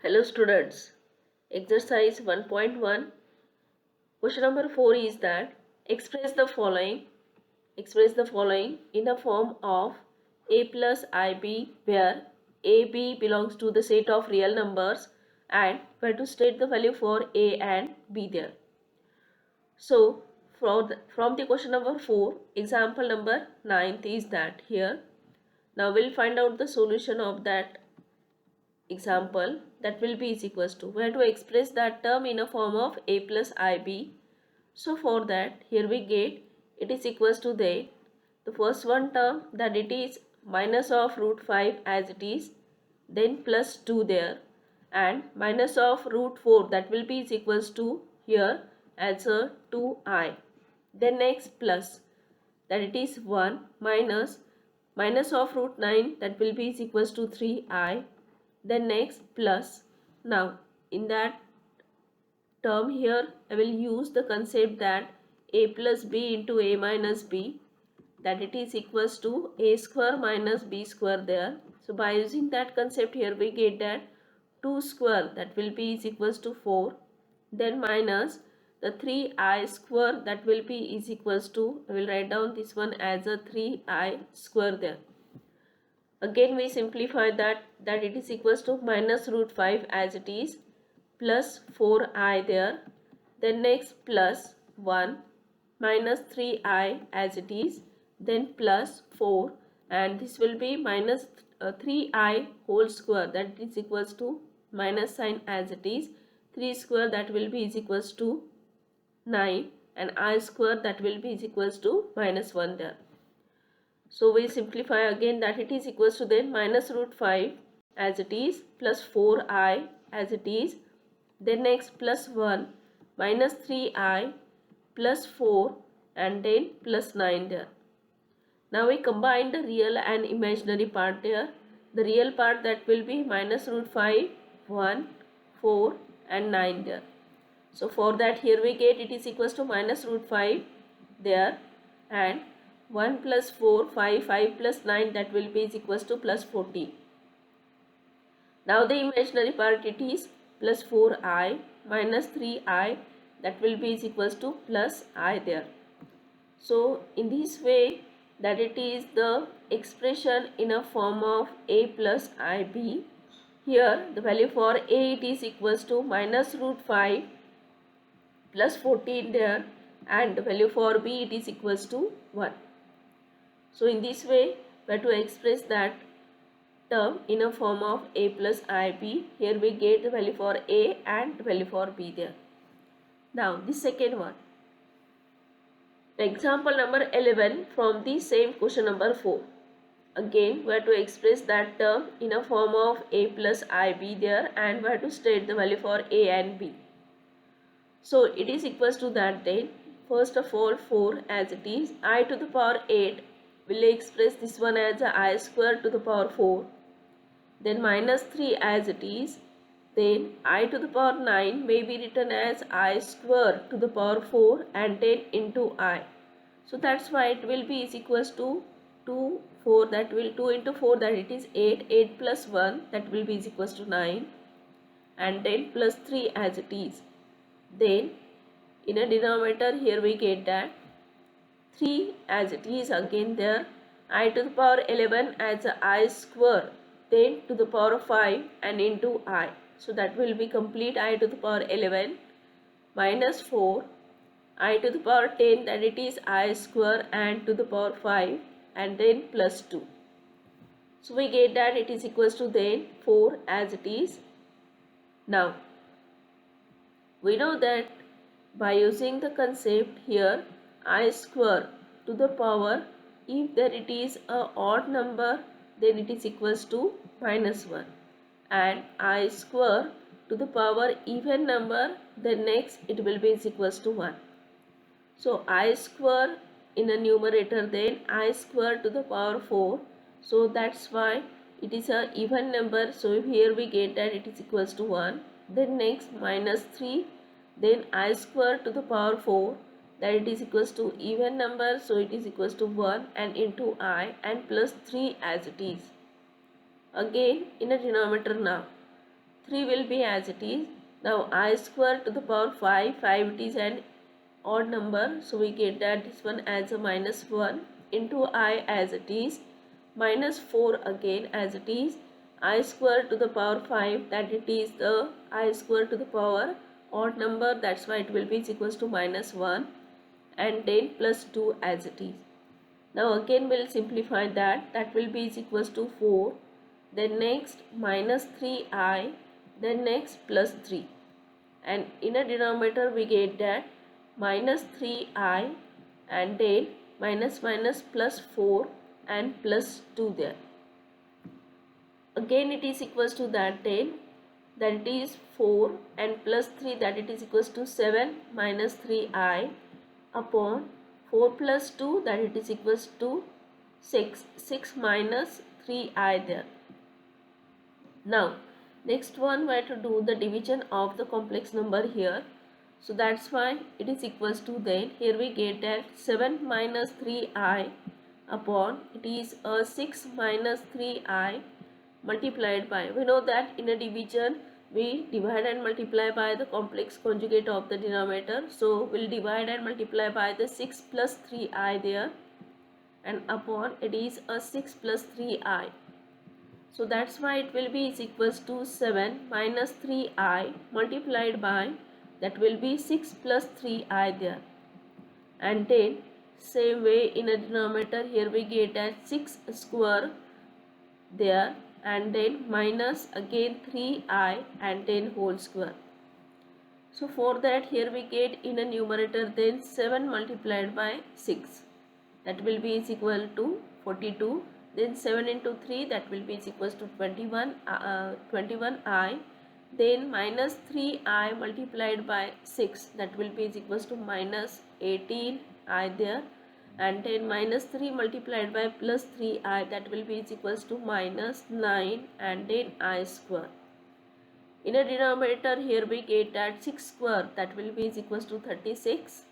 Hello students, exercise 1.1 question number 4 is that express the following in a form of a plus ib where ab belongs to the set of real numbers and where to state the value for a and b there. So from the question number 4, example number 9 is that here. Now we'll find out the solution of that example. That will be is equals to, we have to express that term in a form of a plus ib. So for that, here we get it is equals to the first one term, that it is minus of root 5 as it is, then plus 2 there, and minus of root 4, that will be is equals to here as a 2i. Then next plus, that it is 1 minus of root 9, that will be is equals to 3i. Then next plus. Now in that term here I will use the concept that a plus b into a minus b, that it is equals to a square minus b square there. So by using that concept here we get that 2 square, that will be is equals to 4. Then minus the 3i square, that will be is equals to, I will write down this one as a 3i square there. Again we simplify that it is equals to minus root 5 as it is, plus 4i there. Then next plus 1 minus 3i as it is, then plus 4, and this will be minus 3i whole square, that is equals to minus sign as it is, 3 square, that will be is equals to 9, and I square, that will be is equals to minus 1 there. So we simplify again that it is equals to then minus root 5 as it is, plus 4i as it is, then next plus 1 minus 3i plus 4, and then plus 9 there. Now we combine the real and imaginary part there. The real part, that will be minus root 5, 1, 4 and 9 there. So for that here we get it is equals to minus root 5 there, and 1 plus 4, 5, 5 plus 9, that will be is equals to plus 14. Now the imaginary part, it is plus 4i minus 3i, that will be is equals to plus I there. So in this way, that it is the expression in a form of a plus ib. Here the value for a, it is equals to minus root 5 plus 14 there, and the value for b, it is equals to 1. So in this way we have to express that term in a form of a plus ib. Here we get the value for a and the value for b there. Now the second one, example number 11 from the same question number 4. Again we have to express that term in a form of a plus ib there, and we have to state the value for a and b. So it is equals to that then, first of all 4 as it is, I to the power 8, will express this one as a I square to the power 4. Then minus 3 as it is, then I to the power 9 may be written as I square to the power 4 and 10 into I. So that's why it will be is equals to 2, 4, that will 2 into 4, that it is 8, 8 plus 1, that will be is equals to 9, and 10 plus 3 as it is. Then in a denominator here we get that 3 as it is again there, I to the power 11 as a I square, then to the power 5 and into I. So that will be complete I to the power 11 minus 4, I to the power 10, that it is I square and to the power 5, and then plus 2. So we get that it is equals to then 4 as it is. Now we know that by using the concept here, I square to the power, if there it is a odd number, then it is equals to minus 1, and I square to the power even number, then next it will be is equals to 1. So I square in a numerator, then I square to the power 4, so that's why it is a even number, so here we get that it is equals to 1. Then next minus 3, then I square to the power 4, that it is equals to even number, so it is equals to 1 and into I, and plus 3 as it is. Again in a denominator now, 3 will be as it is. Now I square to the power 5, it is an odd number, so we get that this one as a minus 1 into I as it is, minus 4 again as it is, I square to the power 5, that it is the I square to the power odd number, that's why it will be is equals to minus 1, and then plus 2 as it is. Now again we'll simplify that will be is equals to 4, then next minus 3i, then next plus 3, and in a denominator we get that minus 3i, and then minus minus plus 4 and plus 2 there. Again it is equals to that 10, that it is 4, and plus 3, that it is equals to 7 minus 3i upon 4 plus 2, that it is equals to 6. 6 minus 3i there. Now next one we have to do the division of the complex number here. So that's why it is equals to, then here we get that 7 minus 3i upon, it is a 6 minus 3i multiplied by, we know that in a division we divide and multiply by the complex conjugate of the denominator. So we'll divide and multiply by the 6 plus 3i there, and upon it is a 6 plus 3i. So that's why it will be is equals to 7 minus 3i multiplied by, that will be 6 plus 3i there. And then same way in a denominator, here we get that 6 square there, and then minus again 3i and then whole square. So for that here we get in a numerator then 7 multiplied by 6, that will be is equal to 42. Then 7 into 3, that will be is equals to 21i. Then minus 3i multiplied by 6, that will be is equals to minus 18i there. And then minus 3 multiplied by plus 3i, that will be is equals to minus 9, and then I square. In a denominator here we get that 6 square, that will be is equals to 36.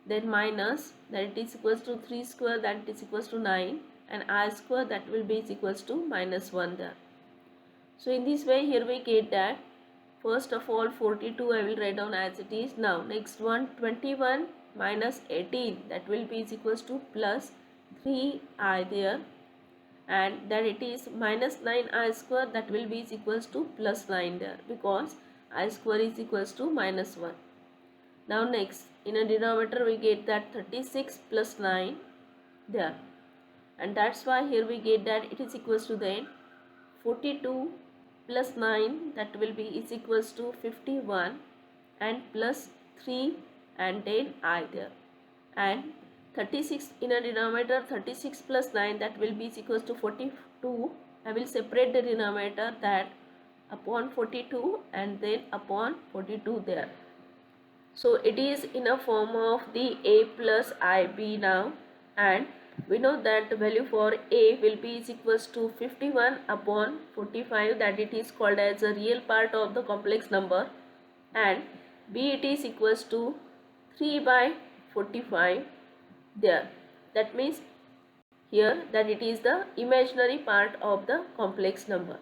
Then minus, that it is equals to 3 square, that it is equals to 9, and I square, that will be is equals to minus 1 there. So in this way here we get that first of all 42 I will write down as it is. Now next one 21 minus 18, that will be is equals to plus 3i there, and that it is minus 9i square, that will be is equals to plus 9 there, because I square is equals to minus 1. Now next in a denominator we get that 36 plus 9 there, and that's why here we get that it is equals to then 42 plus 9, that will be is equals to 51, and plus 3 and then I there, and 36 in a denominator, 36 plus 9, that will be is equals to 42. I will separate the denominator, that upon 42 and then upon 42 there. So it is in a form of the a plus ib now, and we know that the value for a will be is equals to 51 upon 45, that it is called as a real part of the complex number, and b it is equals to 3 by 45 there. That means here that it is the imaginary part of the complex number.